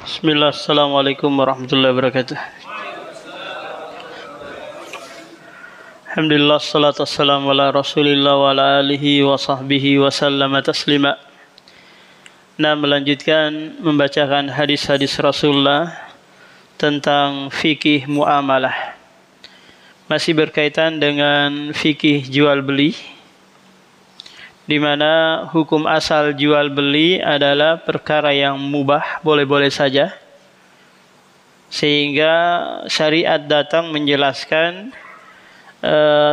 Bismillah, assalamualaikum warahmatullahi wabarakatuh. Alhamdulillah, salatu wassalamu ala rasulillah wa ala alihi wa sahbihi wa sallama taslima. Nah, melanjutkan membacakan hadis-hadis Rasulullah tentang fikih muamalah. Masih berkaitan dengan fikih jual beli, di mana hukum asal jual beli adalah perkara yang mubah, boleh-boleh saja. Sehingga syariat datang menjelaskan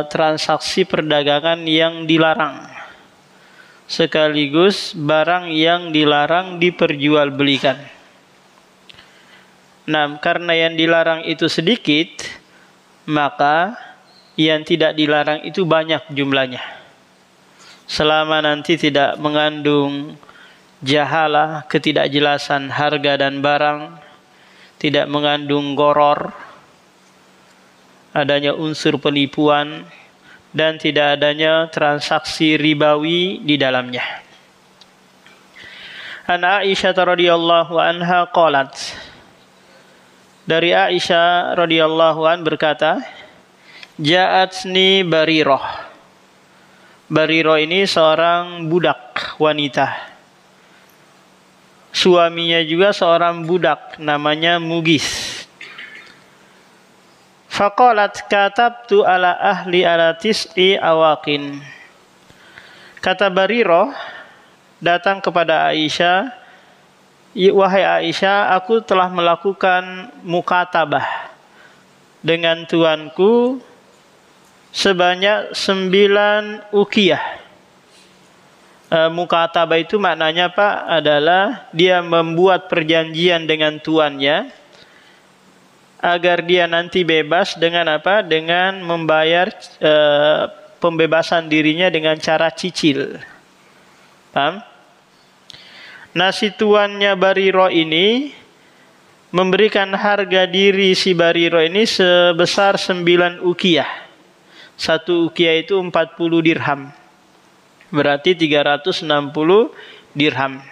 transaksi perdagangan yang dilarang, sekaligus barang yang dilarang diperjualbelikan. Nah, karena yang dilarang itu sedikit, maka yang tidak dilarang itu banyak jumlahnya. Selama nanti tidak mengandung jahalah, ketidakjelasan harga dan barang, tidak mengandung gharar, adanya unsur penipuan, dan tidak adanya transaksi ribawi di dalamnya. An Aisyah radhiyallahu anha qalat, dari Aisyah radhiyallahu an berkata, ja'atni Barirah. Barirah ini seorang budak wanita. Suaminya juga seorang budak, namanya Mugis. Faqalat katabtu ala ahli ala tis'i awaqin. Kata Barirah datang kepada Aisyah, wahai Aisyah, aku telah melakukan mukatabah dengan tuanku sebanyak 9 ukiyah. Mukatabah itu maknanya Pak adalah dia membuat perjanjian dengan tuannya agar dia nanti bebas dengan apa? Dengan membayar pembebasan dirinya dengan cara cicil. Paham? Nah, si tuannya Barirah ini memberikan harga diri si Barirah ini sebesar 9 ukiyah. 1 ukiyah itu 40 dirham. Berarti 360 dirham.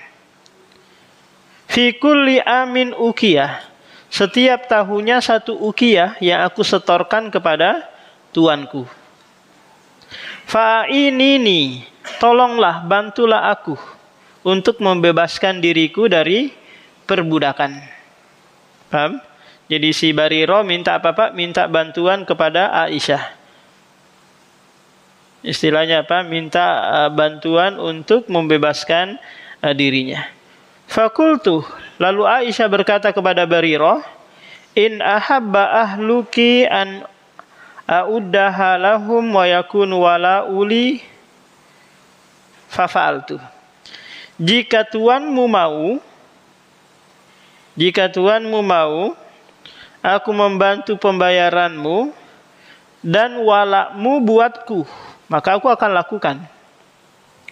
Fi kulli amin ukiyah. Setiap tahunnya 1 ukiyah yang aku setorkan kepada tuanku. Fa'inini, tolonglah, bantulah aku untuk membebaskan diriku dari perbudakan. Paham? Jadi si Barirah minta apa Pak? Minta bantuan kepada Aisyah. Istilahnya apa? Minta bantuan untuk membebaskan dirinya. Fakultu, lalu Aisyah berkata kepada Barirah, in ahabba ahluki an a'uddaha lahum wa yakun wala uli fafa'altu. Jika tuanmu mau, aku membantu pembayaranmu dan walakmu buatku, maka aku akan lakukan.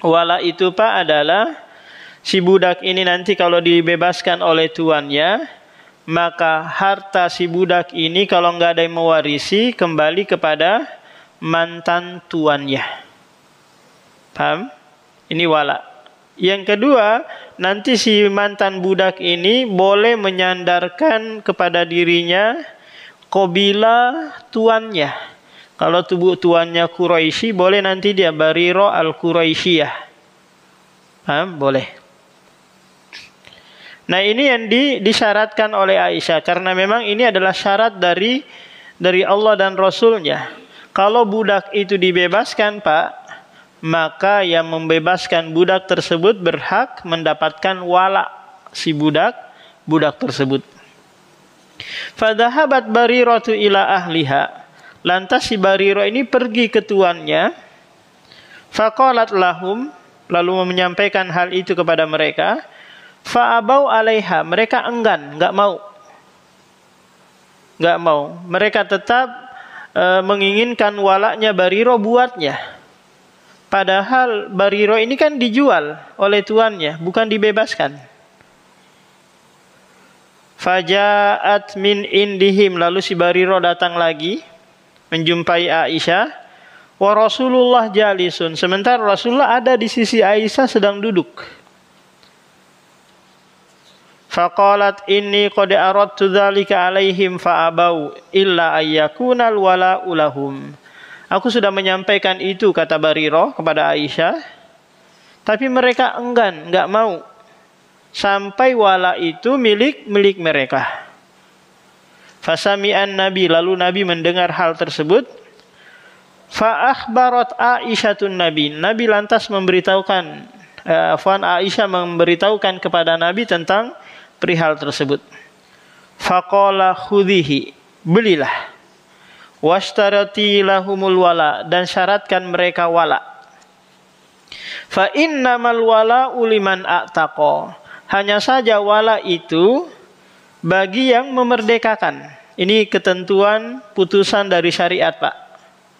Wala itu Pak adalah si budak ini nanti kalau dibebaskan oleh tuannya, maka harta si budak ini kalau nggak ada yang mewarisi, kembali kepada mantan tuannya. Paham? Ini wala. Yang kedua, nanti si mantan budak ini boleh menyandarkan kepada dirinya qabilah tuannya. Kalau tuannya Quraisy, boleh nanti dia Barirah al-Quraisyiyah. Paham? Boleh. Nah, ini yang disyaratkan oleh Aisyah, karena memang ini adalah syarat dari Allah dan Rasulnya. Kalau budak itu dibebaskan Pak, maka yang membebaskan budak tersebut berhak mendapatkan wala si budak tersebut. Fadhahabat Bariratu ila ahliha. Lantas si Barirah ini pergi ke tuannya. Faqalat lahum, lalu menyampaikan hal itu kepada mereka. Fa'abau alaiha, mereka enggan, enggak mau. Mereka tetap menginginkan walaknya Barirah buatnya. Padahal Barirah ini kan dijual oleh tuannya, bukan dibebaskan. Faja'at min indihim, lalu si Barirah datang lagi menjumpai Aisyah. Wa Rasulullah jalisun, sementara Rasulullah ada di sisi Aisyah sedang duduk. Faqalat inni qad aradtu dzalika alaihim fa'abau illa ayyakunal wala'u lahum. Aku sudah menyampaikan itu, kata Barirah kepada Aisyah, tapi mereka enggan, enggak mau, sampai wala itu milik mereka. Fasami'an Nabi, lalu Nabi mendengar hal tersebut. Fa'akhbarat Aisyatun Nabi, Nabi lantas memberitahukan, Aisyah memberitahukan kepada Nabi tentang perihal tersebut. Faqala khudhihi, belilah. Washtarati lahumul wala, dan syaratkan mereka wala. Fa innamal wala'u liman a'taqa, hanya saja wala itu bagi yang memerdekakan. Ini ketentuan putusan dari syariat, Pak.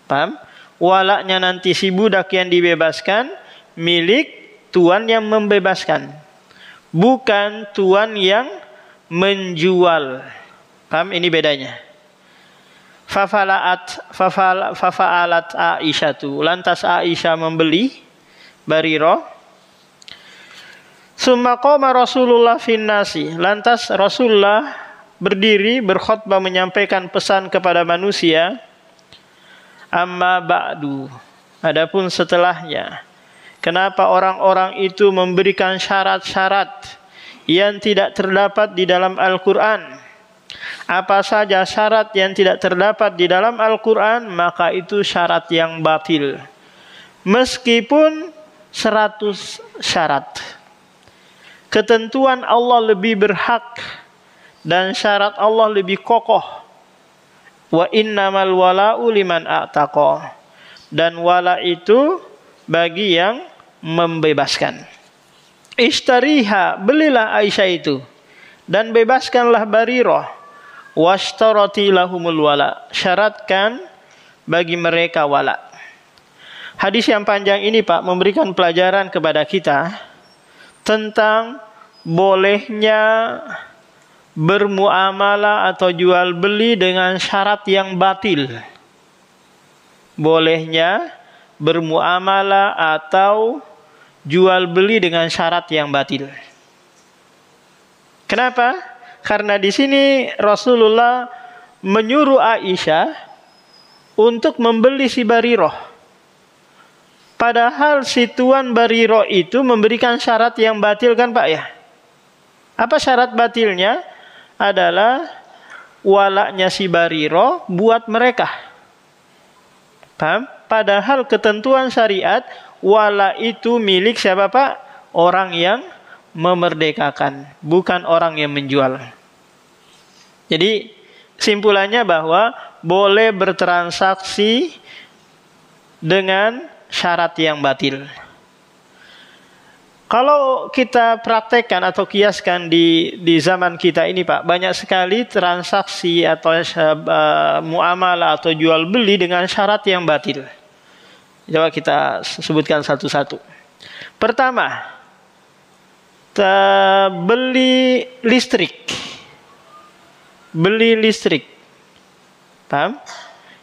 Paham? Walaknya nanti si budak yang dibebaskan milik tuan yang membebaskan, bukan tuan yang menjual. Paham? Ini bedanya. Fafa'alat Aisyatu, lantas Aisyah membeli Barirah. Summa qama Rasulullah finnasi, lantas Rasulullah berdiri berkhutbah menyampaikan pesan kepada manusia. Amma ba'du, adapun setelahnya, kenapa orang-orang itu memberikan syarat-syarat yang tidak terdapat di dalam Al-Quran? Apa saja syarat yang tidak terdapat di dalam Al-Quran, maka itu syarat yang batil, meskipun 100 syarat. Ketentuan Allah lebih berhak dan syarat Allah lebih kokoh. Wa innamal wala'u liman a'taqa, dan wala itu bagi yang membebaskan. Ishtariha, belilah Aisyah itu dan bebaskanlah Barirah. Washtarati lahumul wala, syaratkan bagi mereka wala. Hadis yang panjang ini, Pak, memberikan pelajaran kepada kita tentang bolehnya bermuamalah atau jual beli dengan syarat yang batil. Bolehnya bermuamalah atau jual beli dengan syarat yang batil. Kenapa? Karena di sini Rasulullah menyuruh Aisyah untuk membeli si Barirah. Padahal si tuan Barirah itu memberikan syarat yang batil, kan, Pak, ya? Apa syarat batilnya? Adalah walaknya si Barirah buat mereka. Paham? Padahal ketentuan syariat, wala itu milik siapa, Pak? Orang yang memerdekakan, bukan orang yang menjual. Jadi simpulannya bahwa boleh bertransaksi dengan syarat yang batil. Kalau kita praktekkan atau kiaskan di zaman kita ini, Pak, banyak sekali transaksi atau muamalah atau jual beli dengan syarat yang batil. Coba kita sebutkan satu-satu. Pertama, beli listrik. Beli listrik. Paham?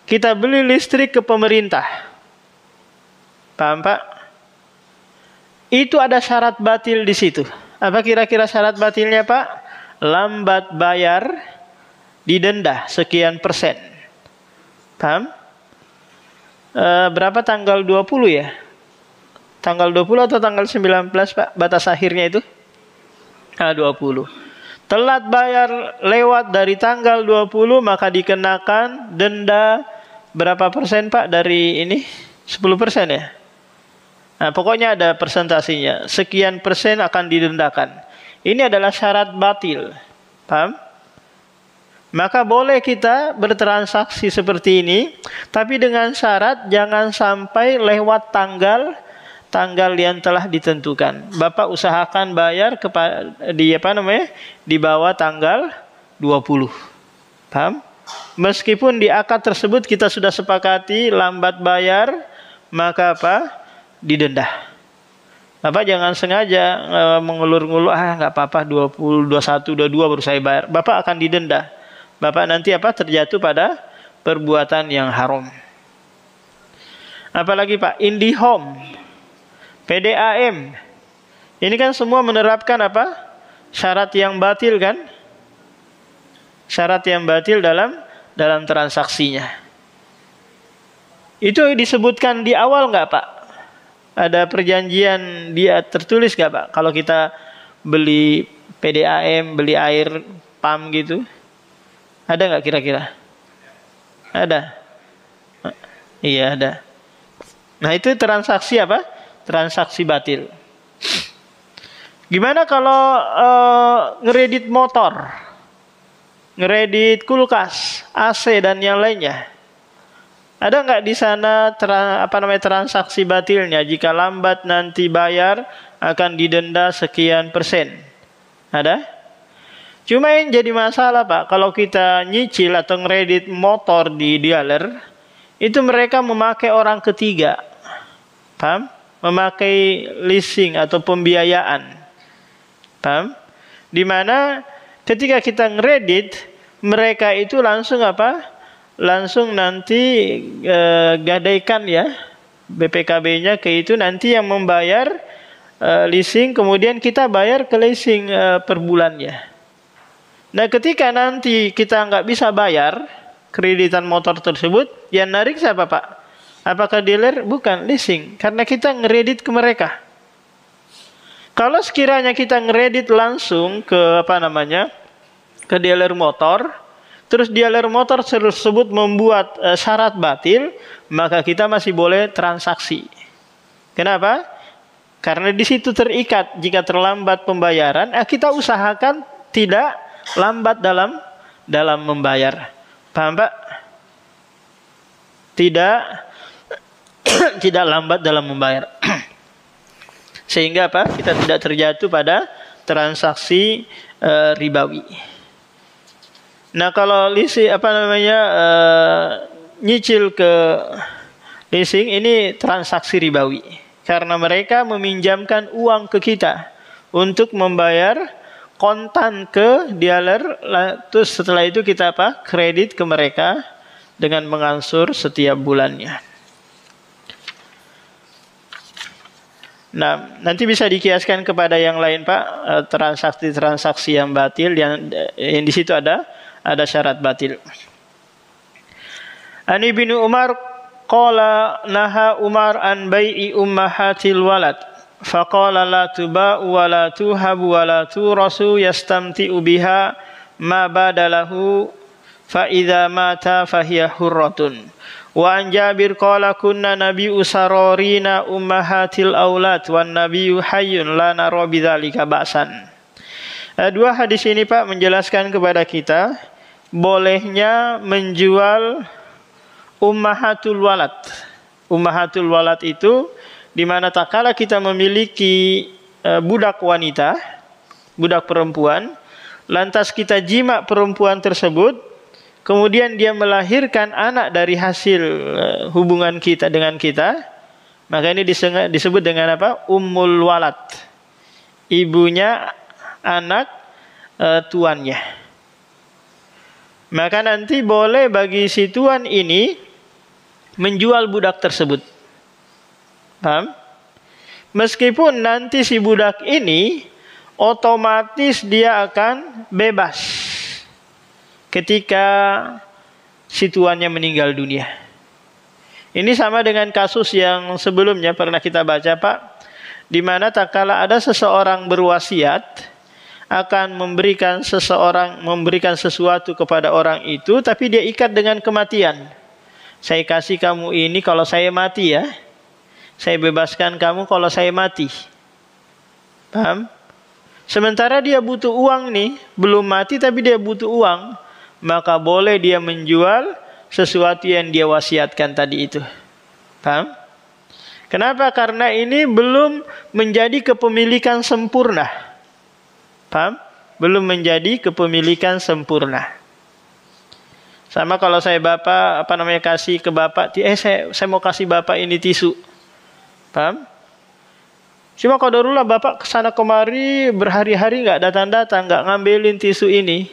Kita beli listrik ke pemerintah. Paham, Pak? Itu ada syarat batil di situ. Apa kira-kira syarat batilnya, Pak? Lambat bayar, didenda sekian persen. Paham? Berapa tanggal 20 ya? Tanggal 20 atau tanggal 19, Pak? Batas akhirnya itu? 20. Telat bayar lewat dari tanggal 20, maka dikenakan denda berapa persen, Pak, dari ini? 10% ya? Nah, pokoknya ada persentasinya. Sekian persen akan didendakan. Ini adalah syarat batil. Paham? Maka boleh kita bertransaksi seperti ini, tapi dengan syarat jangan sampai lewat tanggal yang telah ditentukan. Bapak usahakan bayar di bawah tanggal 20. Paham? Meskipun di akad tersebut kita sudah sepakati lambat bayar, maka apa? Didenda. Bapak jangan sengaja mengulur-ngulur, nggak apa-apa, 20, 21, 22 baru saya bayar. Bapak akan didenda. Bapak nanti terjatuh pada perbuatan yang haram. Apalagi Pak, IndiHome, PDAM. Ini kan semua menerapkan apa? Syarat yang batil kan? Syarat yang batil dalam transaksinya. Itu disebutkan di awal nggak Pak? Ada perjanjian dia tertulis nggak Pak? Kalau kita beli PDAM, beli air PAM gitu, ada nggak kira-kira? Ada. Iya ada. Nah itu transaksi apa? Transaksi batil. Gimana kalau ngeredit motor, ngeredit kulkas, AC dan yang lainnya? Ada nggak di sana transaksi batilnya? Jika lambat nanti bayar akan didenda sekian persen. Ada? Cuma yang jadi masalah Pak, kalau kita nyicil atau ngeredit motor di dealer, itu mereka memakai orang ketiga. Paham? Memakai leasing atau pembiayaan. Paham? Dimana ketika kita ngeredit, mereka itu langsung apa? Langsung nanti gadaikan ya BPKB-nya ke itu, nanti yang membayar leasing, kemudian kita bayar ke leasing per bulannya. Nah ketika nanti kita nggak bisa bayar kreditan motor tersebut, yang narik siapa Pak? Apakah dealer? Bukan, leasing, karena kita ngeredit ke mereka. Kalau sekiranya kita ngeredit langsung ke ke dealer motor, terus dealer motor tersebut membuat syarat batil, maka kita masih boleh transaksi. Kenapa? Karena di situ terikat, jika terlambat pembayaran, kita usahakan tidak lambat dalam membayar. Paham Pak? Tidak lambat dalam membayar. Sehingga apa? Kita tidak terjatuh pada transaksi ribawi. Nah kalau leasing nyicil ke leasing, ini transaksi ribawi, karena mereka meminjamkan uang ke kita untuk membayar kontan ke dealer, terus setelah itu kita kredit ke mereka dengan mengangsur setiap bulannya. Nah, nanti bisa dikiaskan kepada yang lain Pak, transaksi-transaksi yang batil yang di situ ada syarat batil. Ani bin Umar qala naha Umar an bai'i ummahatil walad faqala la tuba'u wa la tuhabu wa la turasu yastamti'u biha ma badalahu fa idza mata fahiya hurratun. Wa an Jabir qala kunna nabiyyu sararina ummahatil aulad wan nabiyyu hayyun la nara bidzalika ba'san. Dua hadis ini Pak menjelaskan kepada kita bolehnya menjual ummahatul walad. Ummahatul walad itu di mana tak kala kita memiliki budak wanita, budak perempuan, lantas kita jima perempuan tersebut, kemudian dia melahirkan anak dari hasil hubungan kita dengan kita, maka ini disebut dengan apa? Ummul walad. Ibunya anak tuannya. Maka nanti boleh bagi si tuan ini menjual budak tersebut. Paham? Meskipun nanti si budak ini otomatis dia akan bebas ketika si tuannya meninggal dunia. Ini sama dengan kasus yang sebelumnya pernah kita baca Pak, di mana tak kala ada seseorang berwasiat akan memberikan sesuatu kepada orang itu, tapi dia ikat dengan kematian. Saya kasih kamu ini kalau saya mati ya. Saya bebaskan kamu kalau saya mati. Paham? Sementara dia butuh uang nih, belum mati tapi dia butuh uang, maka boleh dia menjual sesuatu yang dia wasiatkan tadi itu. Paham? Kenapa? Karena ini belum menjadi kepemilikan sempurna. Paham? Belum menjadi kepemilikan sempurna. Sama kalau saya bapak kasih ke bapak, saya mau kasih bapak ini tisu. Paham? Cuma qadarullah bapak kesana kemari berhari-hari nggak datang-datang, nggak ngambilin tisu ini,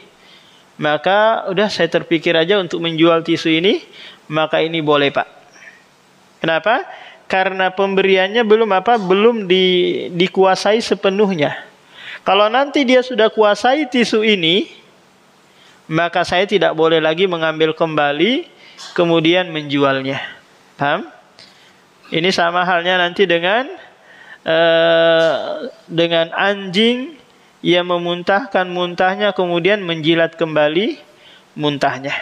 maka udah saya terpikir aja untuk menjual tisu ini, maka ini boleh Pak. Kenapa? Karena pemberiannya belum dikuasai sepenuhnya. Kalau nanti dia sudah kuasai tisu ini, maka saya tidak boleh lagi mengambil kembali kemudian menjualnya. Paham? Ini sama halnya nanti dengan anjing yang memuntahkan muntahnya kemudian menjilat kembali muntahnya.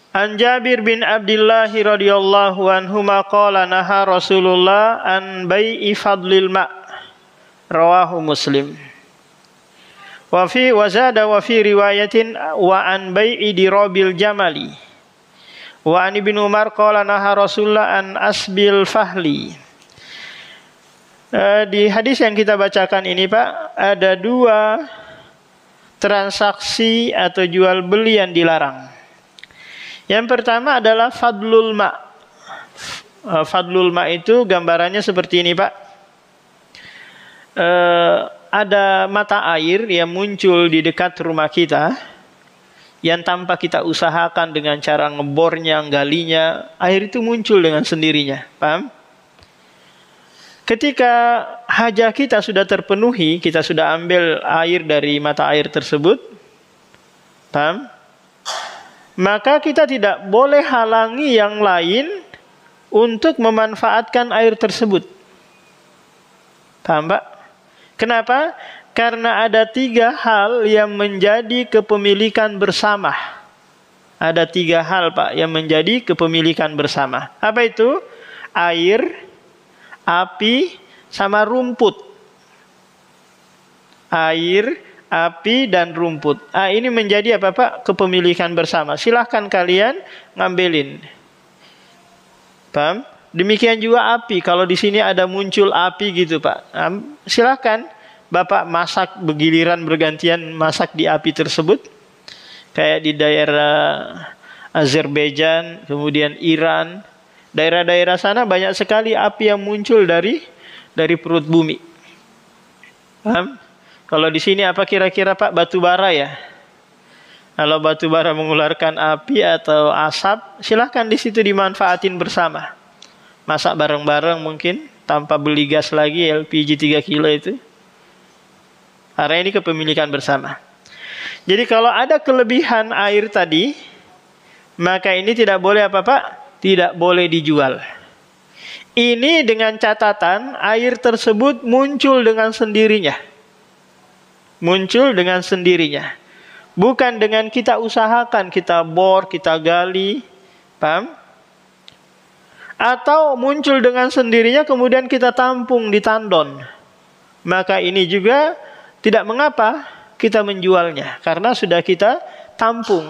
An Jabir bin Abdullah radhiyallahu anhuma qala naha Rasulullah an bai'i fadlil ma', rawahu Muslim. Wa fi wazada wa fi riwayatin wa an bai'i dirabil jamali. Wa an Ibnu Umar qala naha Rasulullah an asbil fahli. Di hadis yang kita bacakan ini Pak, ada dua transaksi atau jual beli yang dilarang. Yang pertama adalah fadlul ma'. Fadlul ma' itu gambarannya seperti ini Pak. Ada mata air yang muncul di dekat rumah kita, yang tanpa kita usahakan dengan cara ngebornya, galinya, air itu muncul dengan sendirinya. Paham? Ketika hajat kita sudah terpenuhi, kita sudah ambil air dari mata air tersebut, paham? Maka kita tidak boleh halangi yang lain untuk memanfaatkan air tersebut. Paham Pak? Kenapa? Karena ada 3 hal yang menjadi kepemilikan bersama. Ada 3 hal Pak yang menjadi kepemilikan bersama. Apa itu? Air, api, sama rumput. Air, api, dan rumput. Ini menjadi apa Pak? Kepemilikan bersama. Silahkan kalian ngambilin. Paham? Demikian juga api. Kalau di sini ada muncul api gitu Pak, silahkan Bapak masak bergiliran bergantian masak di api tersebut. Kayak di daerah Azerbaijan, kemudian Iran, daerah-daerah sana banyak sekali api yang muncul dari perut bumi. Paham? Kalau di sini apa kira-kira Pak? Batu bara ya. Kalau batu bara mengeluarkan api atau asap, silahkan di situ dimanfaatin bersama. Masak bareng-bareng mungkin tanpa beli gas lagi LPG 3 kilo itu. Karena ini kepemilikan bersama. Jadi kalau ada kelebihan air tadi, maka ini tidak boleh apa Pak? Tidak boleh dijual. Ini dengan catatan air tersebut muncul dengan sendirinya. Muncul dengan sendirinya. Bukan dengan kita usahakan, kita bor, kita gali. Paham? Atau muncul dengan sendirinya kemudian kita tampung di tandon. Maka ini juga tidak mengapa kita menjualnya. Karena sudah kita tampung.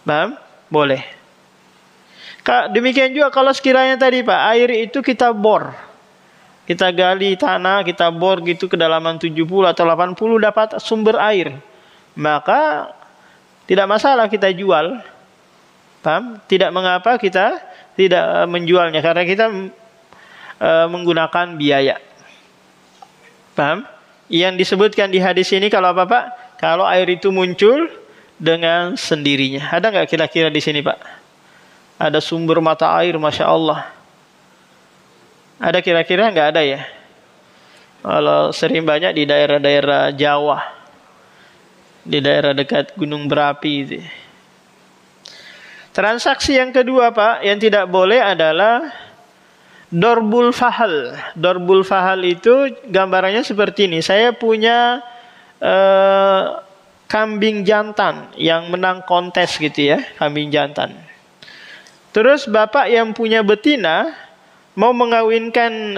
Paham? Boleh. Demikian juga kalau sekiranya tadi Pak, air itu kita bor. Kita gali tanah, kita bor gitu kedalaman 70 atau 80 dapat sumber air. Maka tidak masalah kita jual. Paham? Tidak mengapa kita tidak menjualnya karena kita menggunakan biaya. Paham? Yang disebutkan di hadis ini kalau apa Pak? Kalau air itu muncul dengan sendirinya. Ada nggak kira-kira di sini Pak? Ada sumber mata air, Masya Allah. Ada kira-kira nggak ada ya? Kalau sering banyak di daerah-daerah Jawa, di daerah dekat gunung berapi itu. Transaksi yang kedua Pak, yang tidak boleh adalah dorbul fahal. Dorbul fahal itu gambarannya seperti ini. Saya punya kambing jantan yang menang kontes gitu ya, kambing jantan. Terus Bapak yang punya betina mau mengawinkan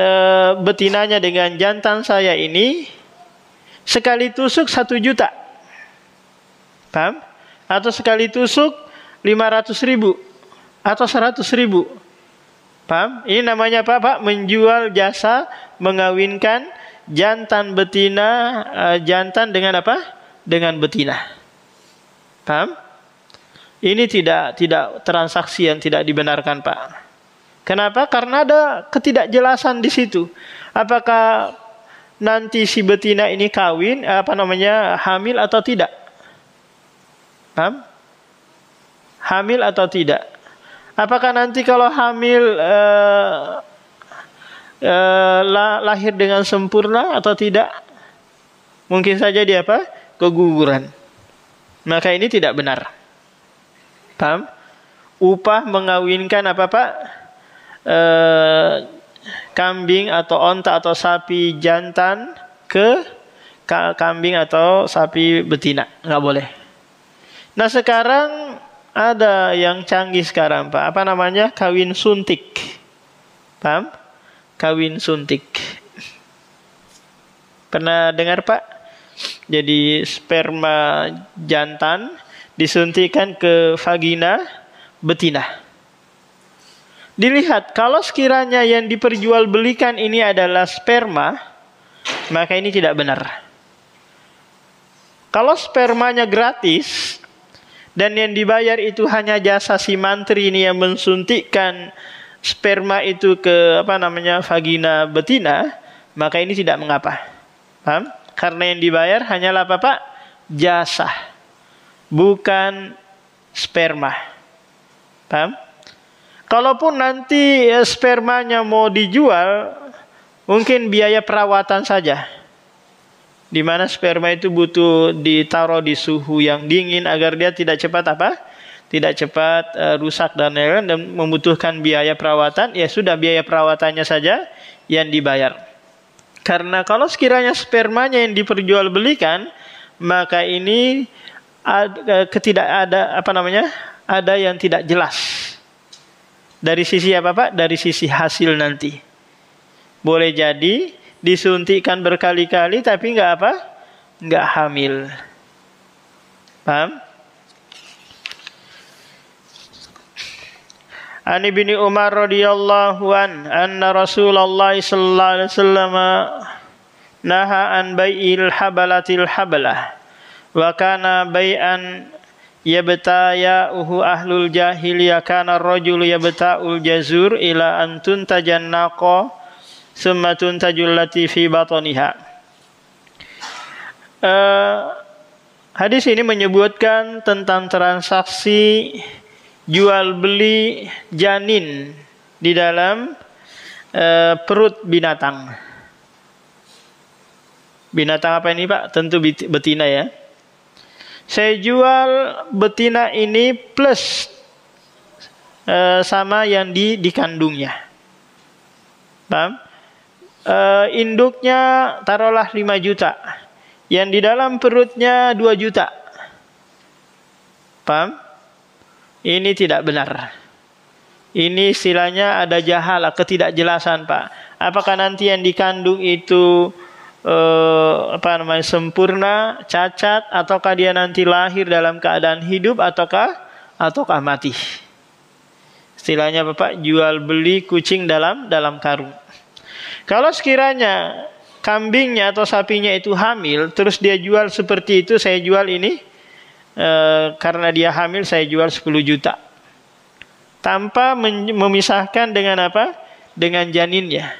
betinanya dengan jantan saya ini, sekali tusuk 1 juta. Paham? Atau sekali tusuk 500.000 atau 100.000. Paham? Ini namanya apa Pak? Menjual jasa mengawinkan jantan betina, jantan dengan apa? Dengan betina. Paham? Ini tidak transaksi yang tidak dibenarkan Pak. Kenapa? Karena ada ketidakjelasan di situ. Apakah nanti si betina ini kawin, hamil atau tidak? Paham? hamil atau tidak? Apakah nanti kalau hamil lahir dengan sempurna atau tidak? Mungkin saja dia apa? Keguguran. Maka ini tidak benar. Paham? Upah mengawinkan apa Pak? Kambing atau onta atau sapi jantan ke kambing atau sapi betina, nggak boleh. Nah sekarang ada yang canggih sekarang Pak, apa namanya? Kawin suntik. Paham? Kawin suntik. Pernah dengar Pak? Jadi sperma jantan disuntikkan ke vagina betina. Dilihat, kalau sekiranya yang diperjualbelikan ini adalah sperma, maka ini tidak benar. Kalau spermanya gratis dan yang dibayar itu hanya jasa si mantri ini yang mensuntikkan sperma itu ke vagina betina, maka ini tidak mengapa. Paham? Karena yang dibayar hanyalah apa Pak? Jasa, bukan sperma. Paham? Kalaupun nanti spermanya mau dijual, mungkin biaya perawatan saja. Di mana sperma itu butuh ditaruh di suhu yang dingin agar dia tidak cepat tidak cepat rusak dan lain-lain, dan membutuhkan biaya perawatan. Ya sudah, biaya perawatannya saja yang dibayar. Karena kalau sekiranya spermanya yang diperjualbelikan, maka ini ada yang tidak jelas. Dari sisi apa Pak? Dari sisi hasil nanti. Boleh jadi disuntikkan berkali-kali tapi nggak hamil. Paham? An Ibnu Umar radhiyallahu anna Rasulullah sallallahu alaihi wasallam naha an bai'il habalatil habalah wa kana bai'an yabtaya'uhu ahlul jahiliyah, kana ar-rajulu yabta'ul jazur ila an tuntajan naqa summa tuntajul lati fi batniha. Hadis ini menyebutkan tentang transaksi jual beli janin di dalam perut binatang. Binatang apa ini Pak? Tentu betina ya. Saya jual betina ini plus sama yang dikandungnya. Paham? Induknya taruhlah 5 juta. Yang di dalam perutnya 2 juta. Paham? Ini tidak benar. Ini istilahnya ada jahalah, ketidakjelasan Pak. Apakah nanti yang dikandung itu sempurna, cacat, ataukah dia nanti lahir dalam keadaan hidup ataukah mati? Istilahnya Bapak jual beli kucing dalam karung. Kalau sekiranya kambingnya atau sapinya itu hamil, terus dia jual seperti itu, saya jual ini karena dia hamil saya jual 10 juta. Tanpa memisahkan dengan apa? Dengan janinnya.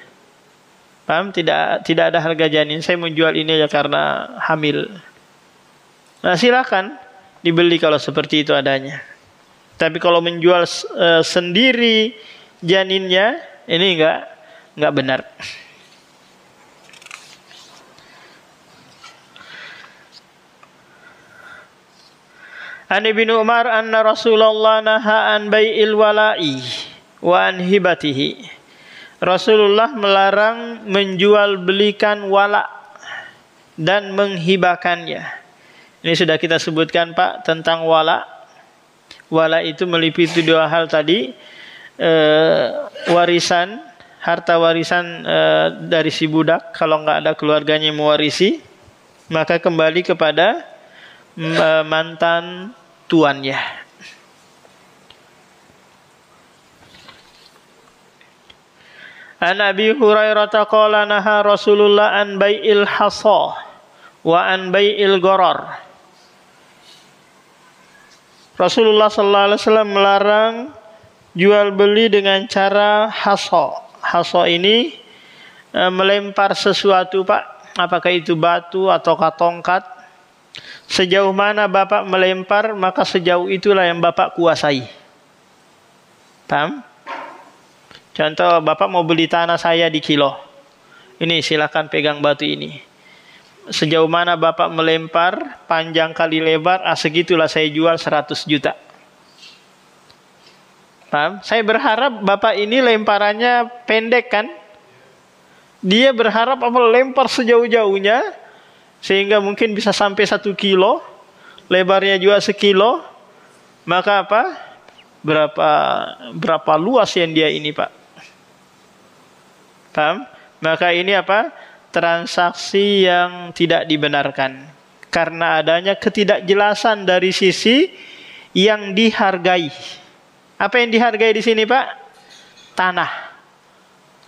Paham? Tidak ada harga janin. Saya menjual ini ya karena hamil. Nah, silakan dibeli kalau seperti itu adanya. Tapi kalau menjual sendiri janinnya, ini enggak benar. An Ibnu Umar anna Rasulullah naha an bai'il wala'i wa an hibatihi. Rasulullah melarang menjual belikan wala dan menghibahkannya. Ini sudah kita sebutkan Pak tentang wala. Wala itu meliputi 2 hal tadi, warisan, harta warisan dari si budak. Kalau nggak ada keluarganya yang mewarisi, maka kembali kepada mantan tuannya. An Abi Hurairah qala naha Rasulullah an bai'il hasa wa an bai'il gharar. Rasulullah sallallahu alaihi wasallam melarang jual beli dengan cara hasa. Hasa ini melempar sesuatu Pak, apakah itu batu ataukah tongkat, Sejauh mana Bapak melempar, maka sejauh itulah yang Bapak kuasai. Paham? Contoh, Bapak mau beli tanah saya di kilo. Ini silakan pegang batu ini. Sejauh mana Bapak melempar, panjang kali lebar, segitulah saya jual 100 juta. Paham? Saya berharap Bapak ini lemparannya pendek kan? Dia berharap apa lempar sejauh-jauhnya, sehingga mungkin bisa sampai 1 kilo, lebarnya juga 1 kilo. Maka apa? Berapa luas yang dia ini, Pak? Paham? Maka ini apa? Transaksi yang tidak dibenarkan. Karena adanya ketidakjelasan dari sisi yang dihargai. Apa yang dihargai di sini, Pak? Tanah.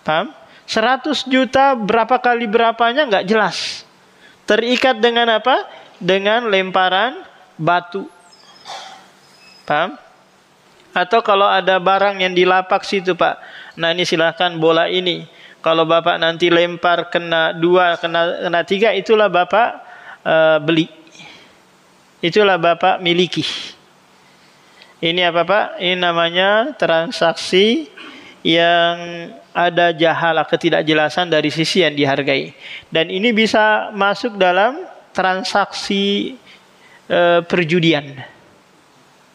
Paham? 100 juta berapa kali berapanya nggak jelas. Terikat dengan apa? Dengan lemparan batu. Paham? Atau kalau ada barang yang di lapak situ, Pak. Nah, ini silahkan bola ini. Kalau Bapak nanti lempar kena 2, kena 3, itulah Bapak beli. Itulah Bapak miliki. Ini apa, Pak? Ini namanya transaksi yang ada jahalah, ketidakjelasan dari sisi yang dihargai. Dan ini bisa masuk dalam transaksi perjudian.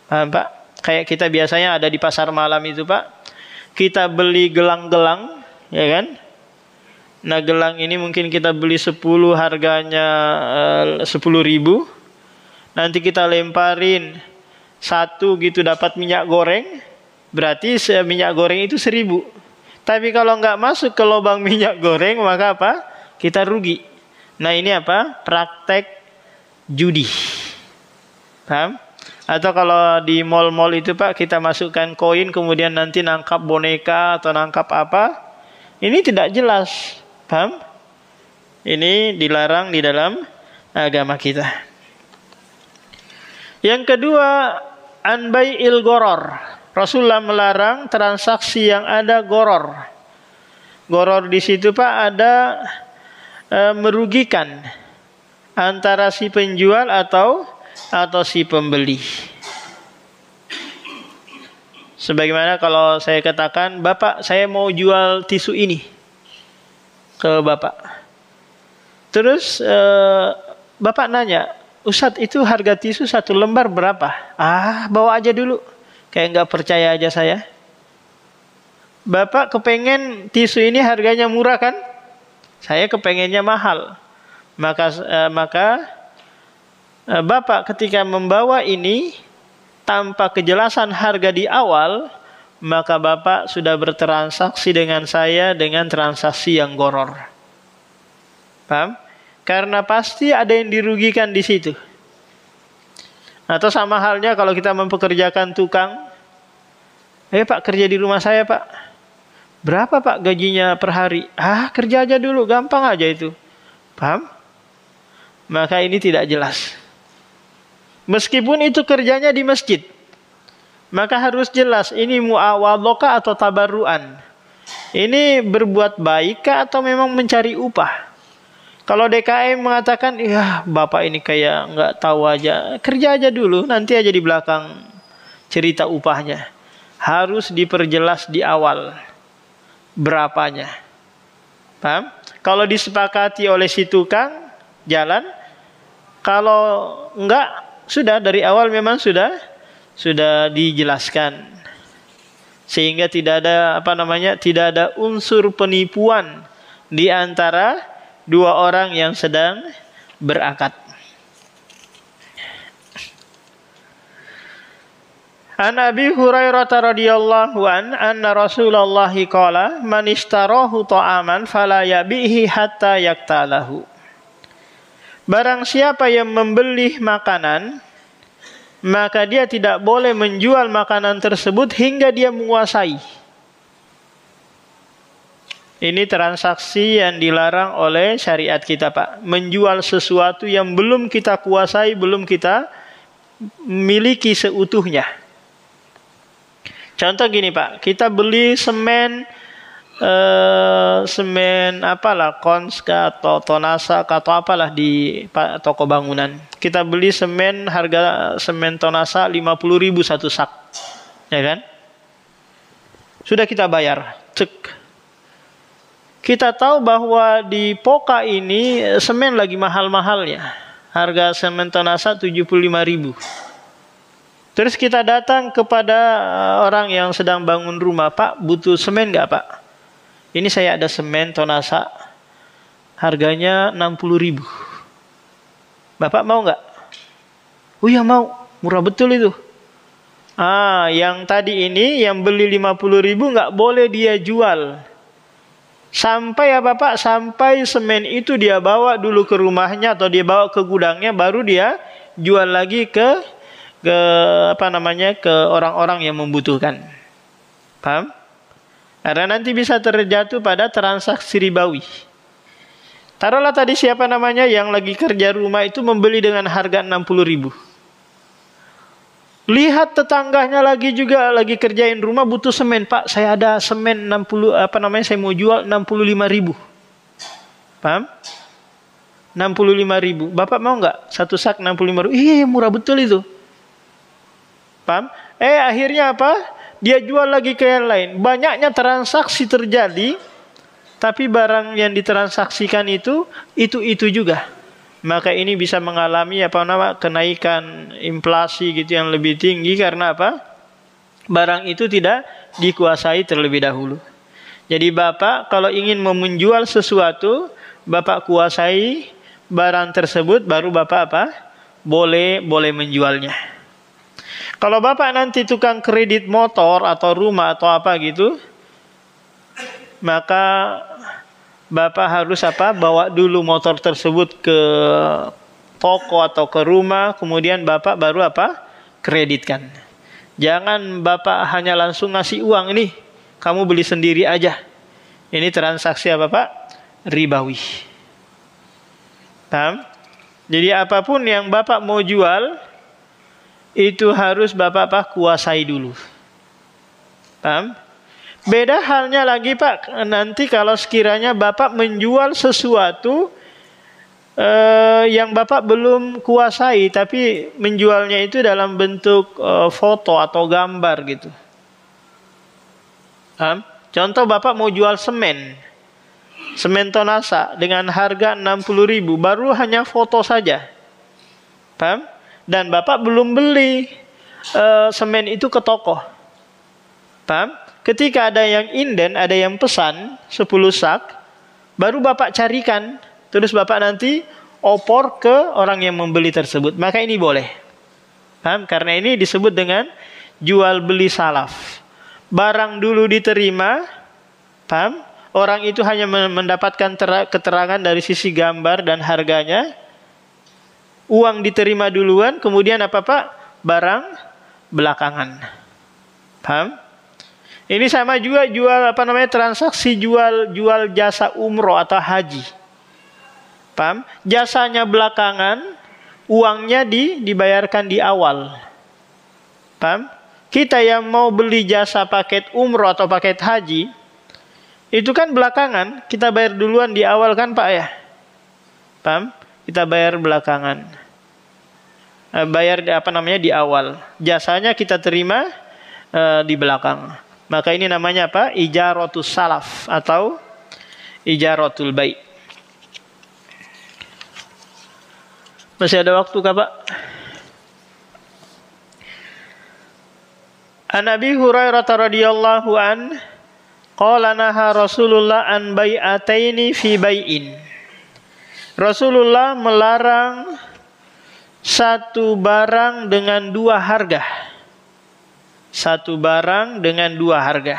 Paham, Pak? Kayak kita biasanya ada di pasar malam itu, Pak. Kita beli gelang-gelang, ya kan? Nah, gelang ini mungkin kita beli 10, harganya 10.000. Nanti kita lemparin 1 gitu dapat minyak goreng. Berarti minyak goreng itu 1.000. Tapi kalau nggak masuk ke lubang minyak goreng, maka apa? Kita rugi. Nah, ini apa? Praktek judi. Paham? Atau kalau di mall-mall itu, Pak, kita masukkan koin, kemudian nanti nangkap boneka atau nangkap apa. Ini tidak jelas. Paham? Ini dilarang di dalam agama kita. Yang kedua, anbai'il goror. Rasulullah melarang transaksi yang ada goror. Goror di situ, Pak, ada merugikan antara si penjual atau si pembeli. Sebagaimana kalau saya katakan, Bapak, saya mau jual tisu ini ke Bapak. Terus Bapak nanya, Ustadz, itu harga tisu 1 lembar berapa? Bawa aja dulu. Kayak nggak percaya aja saya. Bapak kepengen tisu ini harganya murah kan? Saya kepengennya mahal. Maka Bapak ketika membawa ini tanpa kejelasan harga di awal, maka Bapak sudah bertransaksi dengan saya dengan transaksi yang goror. Paham? Karena pasti ada yang dirugikan di situ. Atau sama halnya kalau kita mempekerjakan tukang. Pak, kerja di rumah saya, Pak. Berapa, Pak, gajinya per hari? Kerja aja dulu, gampang aja itu. Paham? Maka ini tidak jelas. Meskipun itu kerjanya di masjid, maka harus jelas ini muawadhah atau tabarruan. Ini berbuat baik atau memang mencari upah. Kalau DKM mengatakan, ya Bapak ini kayak nggak tahu aja, kerja aja dulu, nanti aja di belakang cerita upahnya. Harus diperjelas di awal berapanya. Paham? Kalau disepakati oleh si tukang, jalan. Kalau enggak, sudah dari awal memang sudah dijelaskan. Sehingga tidak ada unsur penipuan di antara dua orang yang sedang berakad. An Abi Hurairah radhiyallahu anna Rasulullah qala man ishtarahu ta'aman fala yabihi hatta yaktalahu. Barang siapa yang membeli makanan, maka dia tidak boleh menjual makanan tersebut hingga dia menguasai. Ini transaksi yang dilarang oleh syariat kita, Pak. Menjual sesuatu yang belum kita kuasai, belum kita miliki seutuhnya. Contoh gini, Pak. Kita beli semen semen apalah, Konska atau Tonasa atau apalah di toko bangunan. Kita beli semen, harga semen Tonasa 50.000 satu sak, ya kan? Sudah kita bayar, cek. Kita tahu bahwa di Poka ini semen lagi mahal-mahalnya. Harga semen Tonasa 75.000. Terus kita datang kepada orang yang sedang bangun rumah, Pak, butuh semen nggak, Pak? Ini saya ada semen Tonasa, harganya 60.000. Bapak mau nggak? Oh ya mau, murah betul itu. Yang tadi ini yang beli 50.000 nggak boleh dia jual. Sampai ya Bapak, sampai semen itu dia bawa dulu ke rumahnya atau dia bawa ke gudangnya, baru dia jual lagi ke orang-orang yang membutuhkan. Paham? Karena nanti bisa terjatuh pada transaksi ribawi. Taruhlah tadi siapa namanya yang lagi kerja rumah itu membeli dengan harga 60.000. Lihat tetangganya lagi juga lagi kerjain rumah butuh semen, Pak, saya ada semen 60 saya mau jual 65.000. Paham? 65.000. Bapak mau nggak? Satu sak 65.000. Iya, murah betul itu. Paham? Akhirnya apa? Dia jual lagi ke yang lain. Banyaknya transaksi terjadi, tapi barang yang ditransaksikan itu juga. Maka ini bisa mengalami kenaikan inflasi gitu yang lebih tinggi karena apa? Barang itu tidak dikuasai terlebih dahulu. Jadi Bapak kalau ingin menjual sesuatu, Bapak kuasai barang tersebut, baru Bapak boleh menjualnya. Kalau Bapak nanti tukang kredit motor atau rumah atau apa gitu, maka Bapak harus bawa dulu motor tersebut ke toko atau ke rumah, kemudian Bapak baru kreditkan. Jangan Bapak hanya langsung ngasih uang, ini kamu beli sendiri aja. Ini transaksi Pak? Ribawi. Paham? Jadi apapun yang Bapak mau jual, itu harus Bapak kuasai dulu. Paham? Beda halnya lagi Pak, nanti kalau sekiranya Bapak menjual sesuatu yang Bapak belum kuasai, tapi menjualnya itu dalam bentuk foto atau gambar gitu. Paham? Contoh Bapak mau jual semen Tonasa dengan harga 60.000, baru hanya foto saja. Paham? Dan Bapak belum beli semen itu ke toko. Paham? Ketika ada yang inden, ada yang pesan 10 sak, baru Bapak carikan, terus Bapak nanti opor ke orang yang membeli tersebut. Maka ini boleh. Paham? Karena ini disebut dengan jual beli salaf. Barang dulu diterima, paham? Orang itu hanya mendapatkan keterangan dari sisi gambar dan harganya. Uang diterima duluan, kemudian Pak? Barang belakangan. Paham? Ini sama juga jual transaksi jual jasa umroh atau haji. Paham? Jasanya belakangan, uangnya dibayarkan di awal. Paham? Kita yang mau beli jasa paket umroh atau paket haji, itu kan belakangan, kita bayar duluan di awal kan Pak ya? Paham? Kita bayar belakangan. Bayar di awal. Jasanya kita terima di belakang. Maka ini namanya apa? Ijaratus salaf atau ijaratul bai'. Masih ada waktu kah Pak? An Abi Hurairah radhiyallahu an qala naha Rasulullah an bai'ataini fi bai'in. Rasulullah melarang satu barang dengan dua harga. Satu barang dengan dua harga.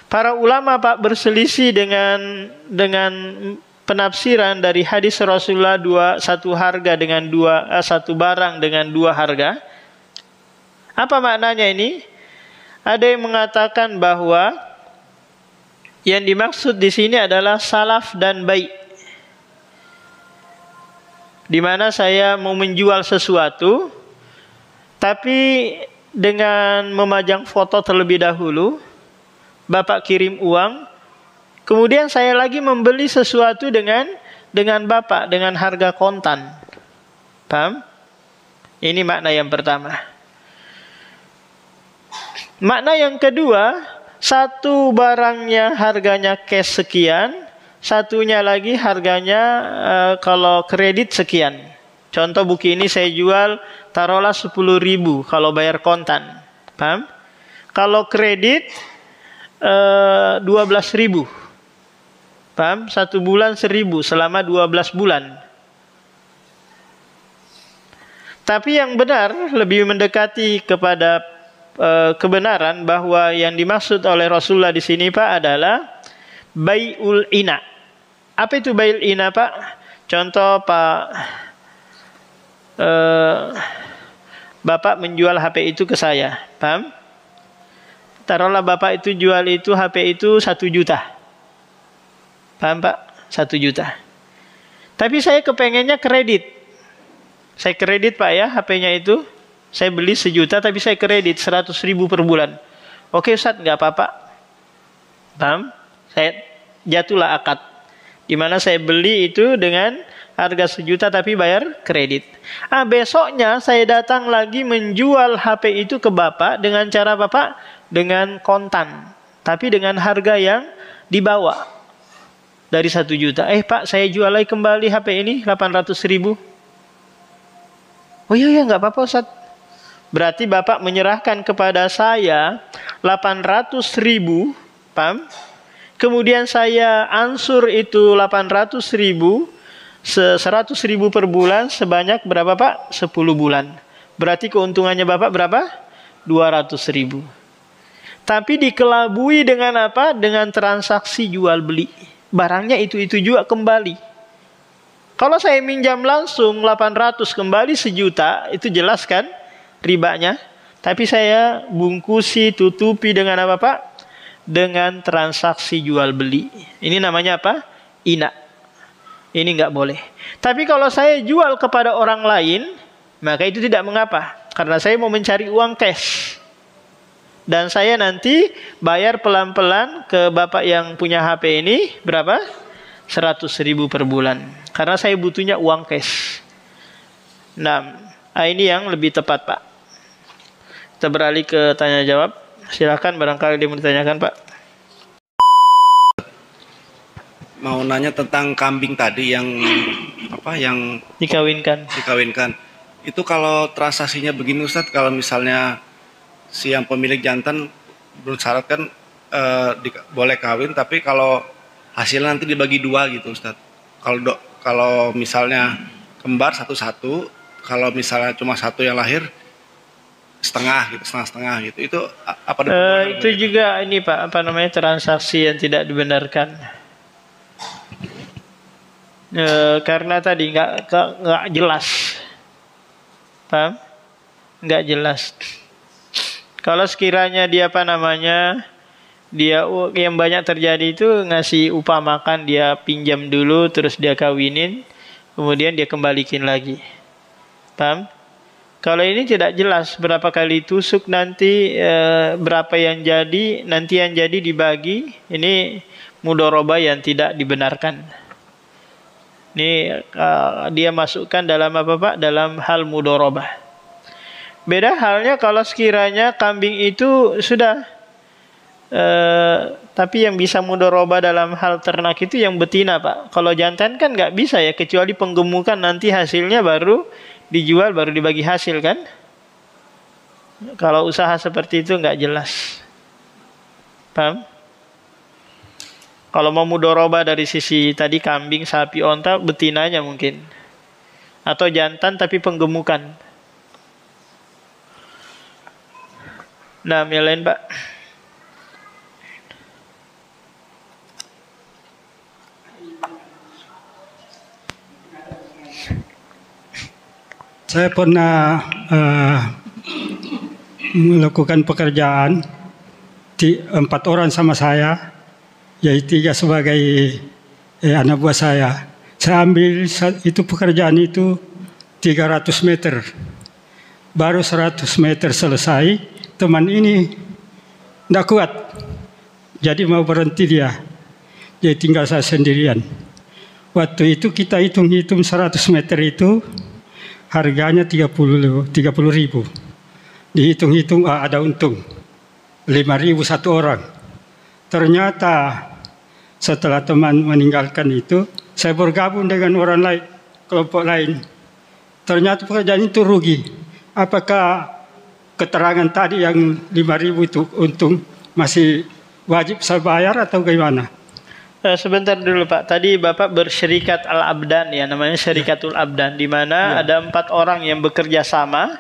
Para ulama Pak berselisih dengan penafsiran dari hadis Rasulullah satu barang dengan dua harga. Apa maknanya ini? Ada yang mengatakan bahwa yang dimaksud di sini adalah salaf dan bai'. Di mana saya mau menjual sesuatu, tapi dengan memajang foto terlebih dahulu, Bapak kirim uang, kemudian saya lagi membeli sesuatu dengan Bapak dengan harga kontan. Paham? Ini makna yang pertama. Makna yang kedua, satu barangnya harganya cash sekian, satunya lagi harganya kalau kredit sekian. Contoh buku ini saya jual taruhlah 10.000 kalau bayar kontan. Paham? Kalau kredit 12.000. Paham? 1 bulan 1.000 selama 12 bulan. Tapi yang benar lebih mendekati kepada kebenaran bahwa yang dimaksud oleh Rasulullah di sini Pak adalah bai'ul ina. Apa itu bai'ul ina Pak? Contoh Pak, Bapak menjual HP itu ke saya, paham? Taruhlah Bapak itu jual itu HP itu 1 juta, paham Pak? 1 juta. Tapi saya kepengennya kredit. Saya kredit Pak ya HP-nya itu. Saya beli 1 juta tapi saya kredit 100.000 per bulan. Oke Ustaz, nggak apa-apa. Paham? Saya jatuhlah akad. Di mana saya beli itu dengan harga 1 juta tapi bayar kredit. Besoknya saya datang lagi menjual HP itu ke Bapak dengan cara Bapak dengan kontan. Tapi dengan harga yang dibawa dari 1 juta. Pak, saya jual lagi kembali HP ini 800.000. Oh iya, nggak apa-apa Ustaz. Berarti Bapak menyerahkan kepada saya 800.000, paham? Kemudian saya ansur itu 800.000, 100.000 per bulan sebanyak berapa Pak? 10 bulan. Berarti keuntungannya Bapak berapa? 200.000. Tapi dikelabui dengan apa? Dengan transaksi jual beli. Barangnya itu juga kembali. Kalau saya minjam langsung 800 kembali 1 juta, itu jelas kan ribanya. Tapi saya bungkusi, tutupi dengan apa Pak? Dengan transaksi jual beli. Ini namanya apa? Ina. Ini nggak boleh. Tapi kalau saya jual kepada orang lain, maka itu tidak mengapa. Karena saya mau mencari uang cash. Dan saya nanti bayar pelan-pelan ke Bapak yang punya HP ini berapa? 100.000 per bulan. Karena saya butuhnya uang cash. Nah, ini yang lebih tepat Pak. Kita beralih ke tanya jawab. Silakan barangkali dia mau ditanyakan Pak. Mau nanya tentang kambing tadi yang apa yang dikawinkan. Itu kalau transaksinya begini Ustadz, kalau misalnya si yang pemilik jantan bersyarat kan boleh kawin, tapi kalau hasilnya nanti dibagi 2 gitu Ustadz. Kalau misalnya kembar satu-satu, kalau misalnya cuma 1 yang lahir setengah gitu. Itu apa? Itu juga ini Pak, apa namanya, transaksi yang tidak dibenarkan. Karena tadi nggak jelas, paham? Nggak jelas. Kalau sekiranya dia apa namanya, dia yang banyak terjadi itu ngasih upah makan, dia pinjam dulu terus dia kawinin, kemudian dia kembalikin lagi, paham? Kalau ini tidak jelas berapa kali tusuk nanti, berapa yang jadi, nanti yang jadi dibagi, ini mudharabah yang tidak dibenarkan. Ini dia masukkan dalam apa Pak? Dalam hal mudharabah. Beda halnya kalau sekiranya kambing itu sudah, tapi yang bisa mudharabah dalam hal ternak itu yang betina Pak. Kalau jantan kan nggak bisa ya, kecuali penggemukan, nanti hasilnya baru dijual, baru dibagi hasil kan. Kalau usaha seperti itu nggak jelas, paham? Kalau mau mudharabah dari sisi tadi kambing, sapi, onta, betinanya mungkin. Atau jantan tapi penggemukan. Nah, yang lain Pak. Saya pernah melakukan pekerjaan 4 orang sama saya. Yaitu 3 sebagai anak buah saya. Saya ambil itu pekerjaan itu 300 meter. Baru 100 meter selesai, teman ini tidak kuat. Jadi mau berhenti dia. Jadi tinggal saya sendirian. Waktu itu kita hitung-hitung 100 meter itu harganya 30 ribu. Dihitung-hitung ada untung 5.000 satu orang. Ternyata setelah teman meninggalkan itu, saya bergabung dengan orang lain, kelompok lain. Ternyata pekerjaan itu rugi. Apakah keterangan tadi yang 5.000 itu untung masih wajib saya bayar atau bagaimana? Sebentar dulu Pak. Tadi Bapak bersyarikat Al-Abdan ya, namanya Syarikatul Abdan, di mana ada 4 orang yang bekerja sama,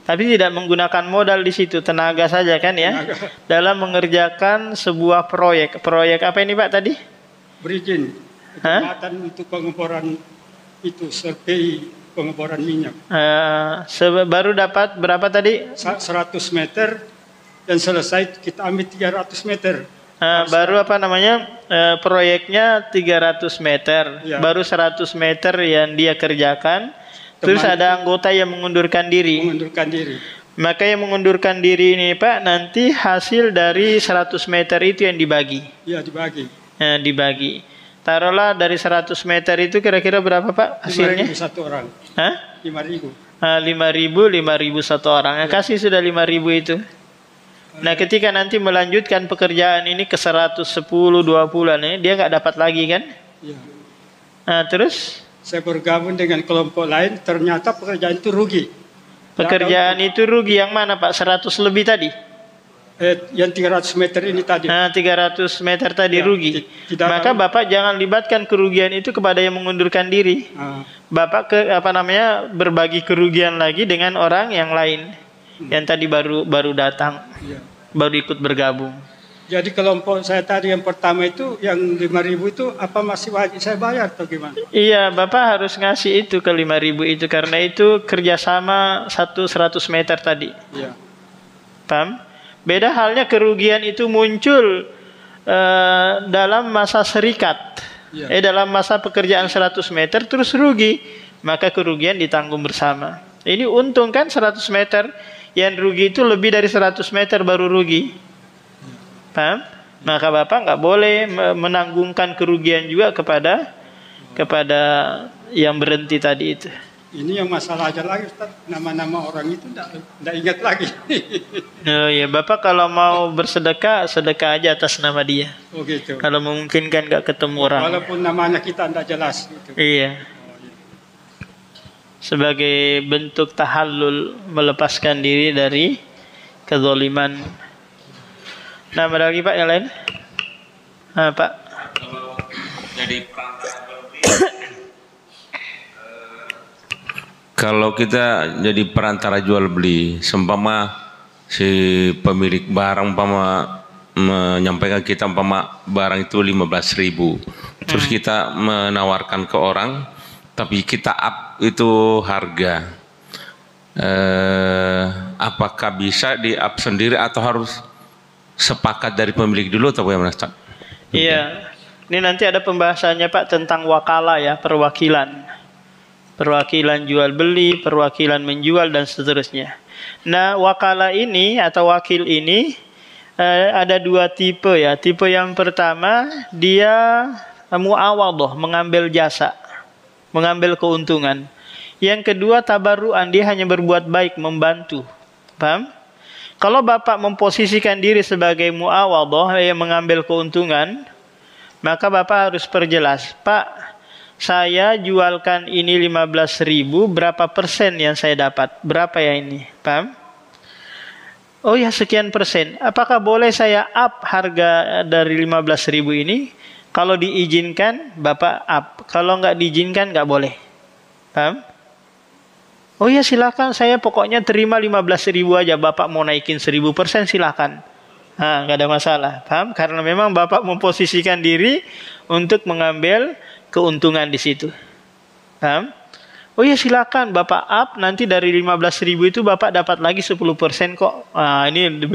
tapi tidak menggunakan modal di situ, tenaga saja kan ya, dalam mengerjakan sebuah proyek. Proyek apa ini Pak tadi? Berizin, kecamatan untuk pengeboran itu, survei pengeboran minyak. Baru dapat berapa tadi? 100 meter dan selesai kita ambil 300 meter. Baru apa namanya proyeknya 300 meter, baru 100 meter yang dia kerjakan. Terus ada anggota yang mengundurkan diri. Maka yang mengundurkan diri ini Pak, nanti hasil dari 100 meter itu yang dibagi. Iya, dibagi. Dibagi. Taruhlah dari 100 meter itu kira-kira berapa Pak hasilnya? 5.000 satu orang. 5.000. 5.000 satu orang. Kasih sudah 5.000 itu. Nah, ketika nanti melanjutkan pekerjaan ini ke 110-20 nih, dia nggak dapat lagi kan? Iya. Nah, terus? Saya bergabung dengan kelompok lain, ternyata pekerjaan itu rugi. Pekerjaan itu rugi yang mana Pak? 100 lebih tadi? Yang 300 meter ini tadi. 300 meter tadi rugi. Maka Bapak jangan libatkan kerugian itu kepada yang mengundurkan diri. Bapak berbagi kerugian lagi dengan orang yang lain. Yang tadi baru datang, baru ikut bergabung. Jadi kelompok saya tadi yang pertama itu, yang 5.000 itu apa masih wajib saya bayar atau gimana? Iya, Bapak harus ngasih itu ke 5.000 itu, karena itu kerjasama 100 meter tadi. Iya. Paham? Beda halnya kerugian itu muncul dalam masa serikat, dalam masa pekerjaan 100 meter terus rugi, maka kerugian ditanggung bersama. Ini untung kan 100 meter. Yang rugi itu lebih dari 100 meter baru rugi. Paham? Maka Bapak nggak boleh menanggungkan kerugian juga kepada yang berhenti tadi itu. Ini yang masalah aja lagi Ustaz, nama-nama orang itu nggak ingat lagi. Oh ya, Bapak kalau mau bersedekah, sedekah aja atas nama dia. Oh gitu. Kalau memungkinkan nggak ketemu orang. Walaupun namanya kita nggak jelas. Gitu. Iya. Sebagai bentuk tahallul, melepaskan diri dari kezaliman. Nah, ada lagi Pak yang lain? Pak. Kalau jadi kalau kita jadi perantara jual beli, seumpama si pemilik barang menyampaikan kita barang itu 15.000, terus kita menawarkan ke orang, tapi kita up itu harga, apakah bisa di up sendiri atau harus sepakat dari pemilik dulu atau bagaimana? Iya, ini nanti ada pembahasannya Pak tentang wakalah ya, perwakilan jual beli, perwakilan menjual dan seterusnya. Nah, wakalah ini atau wakil ini ada 2 tipe ya. Tipe yang pertama dia muawadhah, mengambil jasa, mengambil keuntungan. Yang kedua tabarruan, dia hanya berbuat baik, membantu. Paham? Kalau Bapak memposisikan diri sebagai muawadhah yang mengambil keuntungan, maka Bapak harus perjelas, Pak, saya jualkan ini 15.000, berapa persen yang saya dapat? Berapa ya ini? Paham? Oh ya, sekian persen. Apakah boleh saya up harga dari 15.000 ini? Kalau diizinkan, Bapak up. Kalau nggak diizinkan, nggak boleh. Paham? Oh ya, silakan. Saya pokoknya terima 15.000 aja. Bapak mau naikin 1000% silakan. Nah, nggak ada masalah. Paham? Karena memang Bapak memposisikan diri untuk mengambil keuntungan di situ. Paham? Oh ya, silakan Bapak up. Nanti dari 15.000 itu Bapak dapat lagi 10% kok. Nah, ini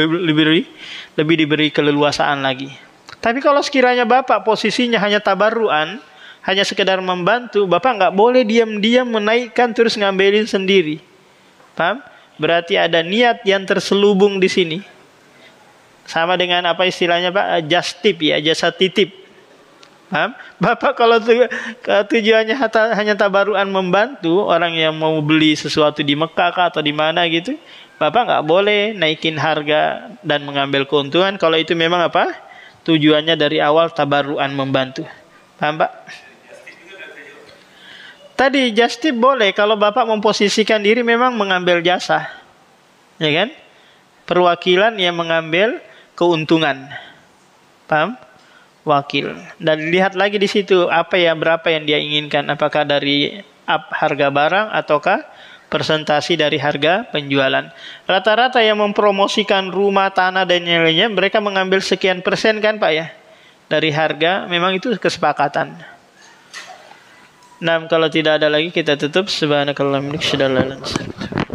lebih diberi keleluasaan lagi. Tapi kalau sekiranya Bapak posisinya hanya tabarruan, hanya sekedar membantu, Bapak nggak boleh diam-diam menaikkan terus ngambilin sendiri. Paham? Berarti ada niat yang terselubung di sini. Sama dengan apa istilahnya Pak? Just tip ya, jasa titip. Paham? Bapak kalau tujuannya hanya tabaruan membantu orang yang mau beli sesuatu di Mekah kah, atau di mana gitu, Bapak nggak boleh naikin harga dan mengambil keuntungan kalau itu memang apa? Tujuannya dari awal tabaruan membantu. Paham Pak? Tadi just tip boleh kalau Bapak memposisikan diri memang mengambil jasa. Ya kan? Perwakilan yang mengambil keuntungan. Paham? Wakil. Dan lihat lagi di situ apa ya, berapa yang dia inginkan, apakah dari harga barang ataukah persentasi dari harga penjualan. Rata-rata yang mempromosikan rumah, tanah dan yang lainnya, mereka mengambil sekian persen kan Pak ya dari harga. Memang itu kesepakatan. Nah, kalau tidak ada lagi kita tutup. Subhanakallahumma wa bihamdika, asyhadu an la ilaha illa anta, astaghfiruka wa atubu ilaik.